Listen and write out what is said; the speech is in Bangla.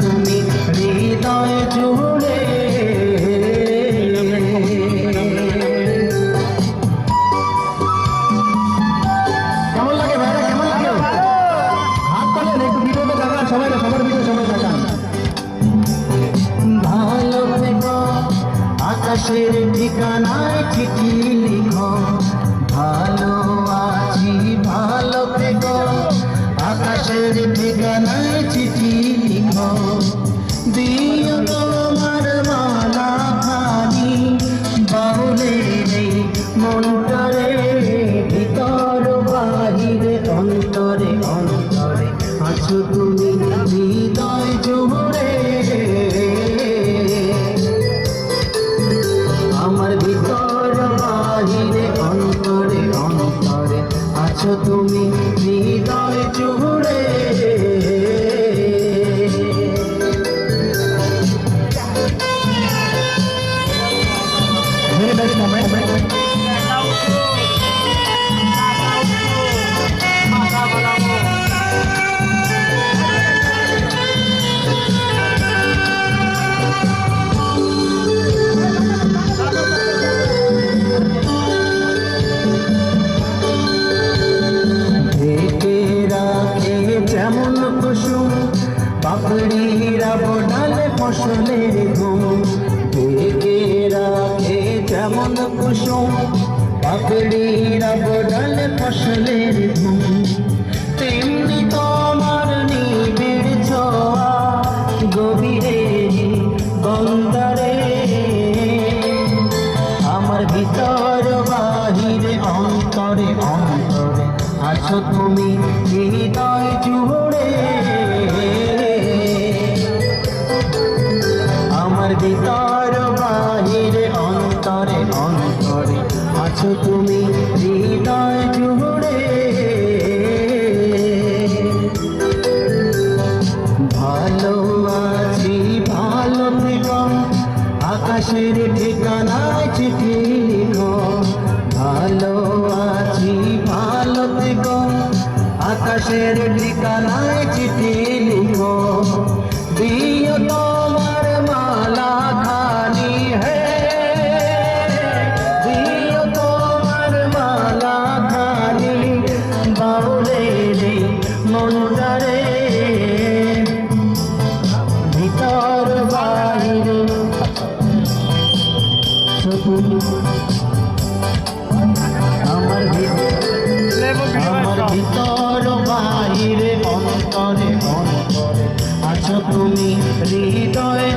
তুমি হৃদয় জুড়ে। কেমন লাগে ভাইরা, কেমন লাগে? হাত তোলেন একটু, ভিডিওতে দেখান সবাই, সবার ভিডিও সবাই দেখান। ভালো থেকো, আকাশের ঠিকানায় চিঠি লিখো, ভালো আছি ভালো থেকো, আকাশের ঠিকানায় চিঠি লিখো, দিও তোমার মালা খানি বাউলে নেই মন্তরে, ভিতর বাহিরে অন্তরে অন্তরে আছো তুমি হৃদয় জুড়ে। আমার ভিতর বাহিরে অন্তরে অন্তরে আছো তুমি হৃদয় জুড়ে। Very nice moment. যেমন কুসুম পাপড়িরা বনালে ফসলের ঘুম, ঢেকে রাখে যেমন কুসুম পাপড়িরা বনালে ফসলের ঘুম, তেমনি তোমার নিবিড় ছোঁয়া গভীরে বন্দরে, আমার ভিতর বাহিরে অন্তরে অন্তরে আছো তুমি হৃদয় জুড়ে। আমার ভিতর বাহিরে অন্তরে অন্তরে আছো তুমি হৃদয় জুড়ে। ভালো আছি ভালো থেকো, আকাশের ঠিকানায় চিঠি লিখো, ভালো আছি ভালো থেকো, আকাশের ঠিকানায় চিঠি লিখো, দিও তোমার মালা খানি হে, দিও তোমার মালা খানি বাউলে রে মনটারে, ভিতর বাহিরে আমার ভিতর বাহিরে অন্তরে অন্তরে আছো তুমি হৃদয়